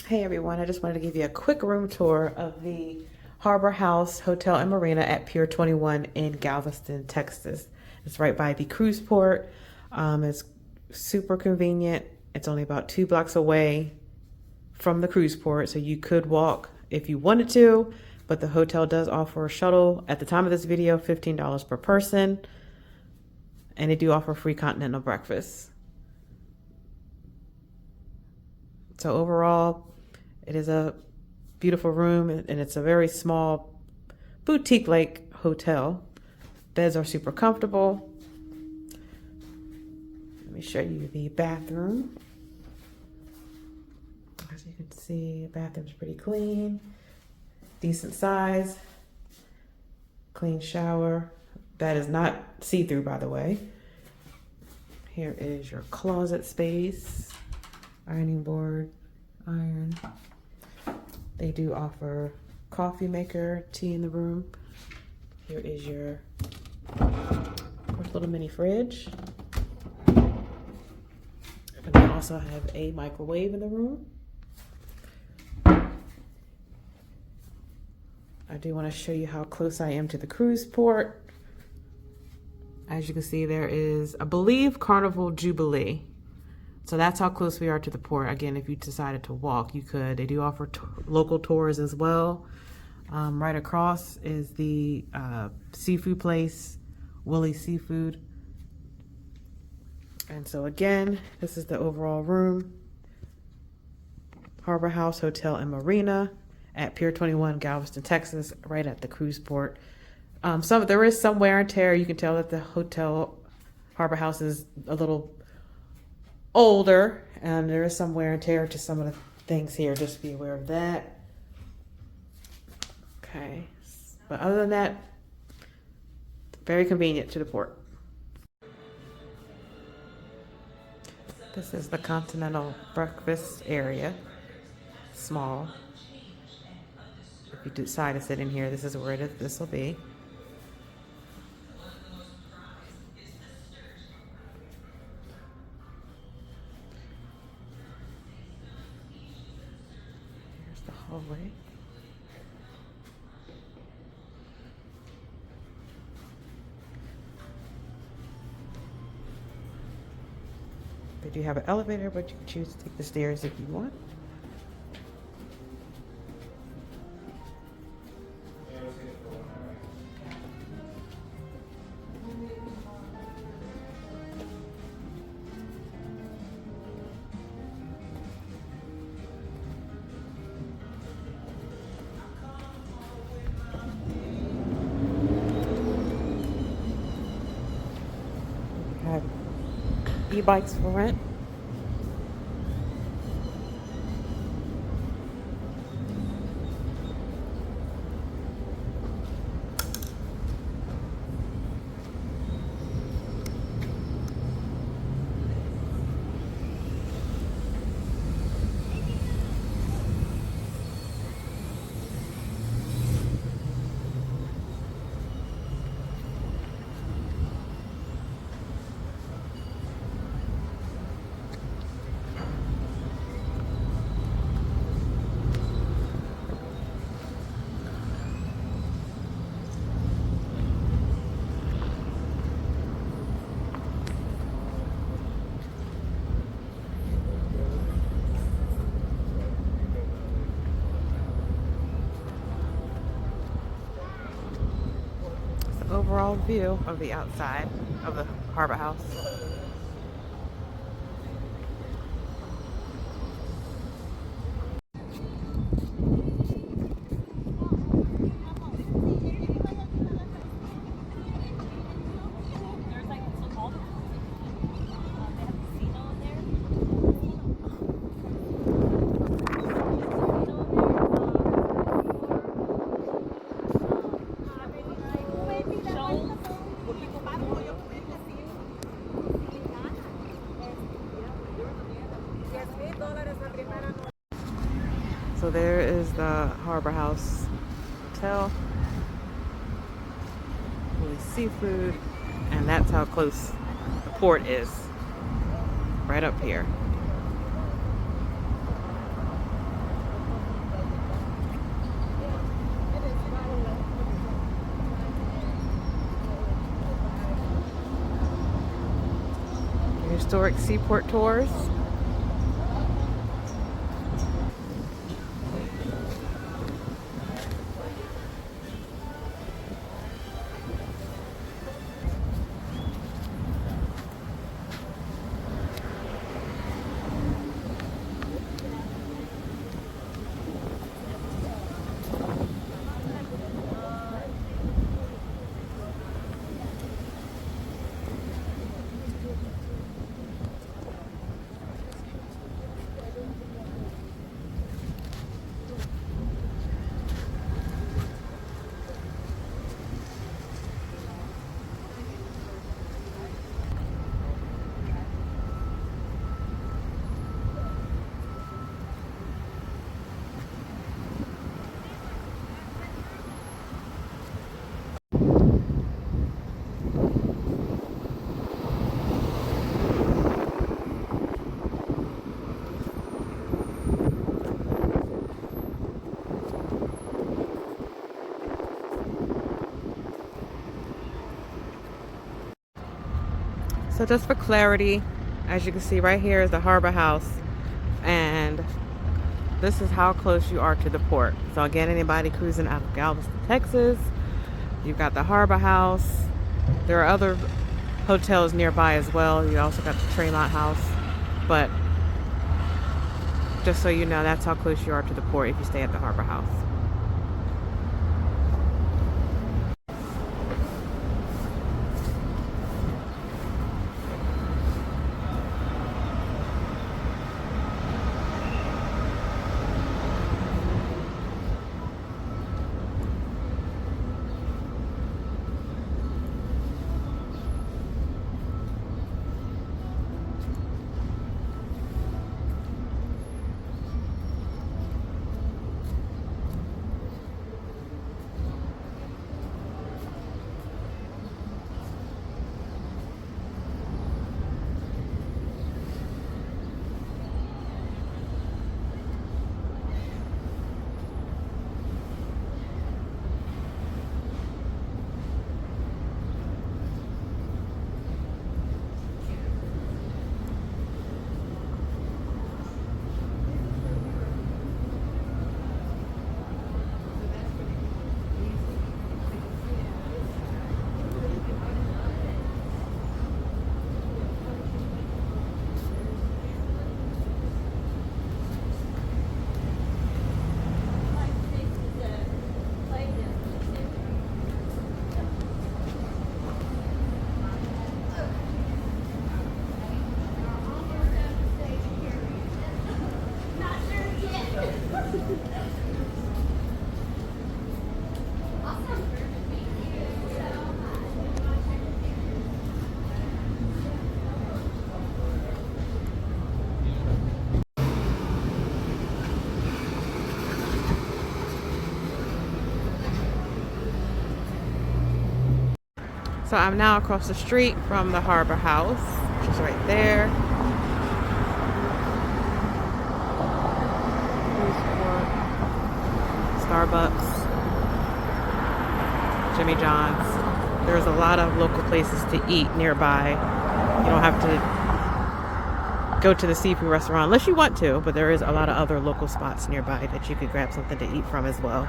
Hey everyone, I just wanted to give you a quick room tour of the Harbor House Hotel and Marina at Pier 21 in Galveston, Texas. It's right by the cruise port. It's super convenient. It's only about 2 blocks away from the cruise port, so you could walk if you wanted to, but the hotel does offer a shuttle. At the time of this video, $15 per person, and they do offer free continental breakfast. So overall, it is a beautiful room, and it's a very small boutique-like hotel. Beds are super comfortable. Let me show you the bathroom. As you can see, the bathroom's pretty clean, decent size, clean shower. That is not see-through, by the way. Here is your closet space, ironing board, iron. They do offer coffee maker, tea in the room. Here is your, of course, little mini fridge. And they also have a microwave in the room. I do want to show you how close I am to the cruise port. As you can see, there is, I believe, Carnival Jubilee. So that's how close we are to the port. Again, if you decided to walk, you could. They do offer local tours as well. Right across is the seafood place, Willie's Seafood. And so again, this is the overall room. Harbor House Hotel and Marina at Pier 21, Galveston, Texas, right at the cruise port. There is some wear and tear. You can tell that the hotel Harbor House is a little older, and there is some wear and tear to some of the things here. Just be aware of that. Okay, but other than that, very convenient to the port. This is the continental breakfast area. Small. If you decide to sit in here, this is where this will be. Here's the hallway. They do have an elevator, but you can choose to take the stairs if you want. Have e-bikes for rent. Overall view of the outside of the Harbor House. So there is the Harbor House Hotel, Willie's Seafood, and that's how close the port is, right up here. historic seaport tours. So just for clarity, as you can see right here is the harbor house, and this is how close you are to the port. So again, anybody cruising out of Galveston, Texas, you've got the harbor house. There are other hotels nearby as well. You also got the Tremont House, but just so you know, that's how close you are to the port if you stay at the harbor house. So I'm now across the street from the harbor house, which is right there. Starbucks, Jimmy John's. There's a lot of local places to eat nearby. You don't have to go to the seafood restaurant unless you want to, but there is a lot of other local spots nearby that you could grab something to eat from as well.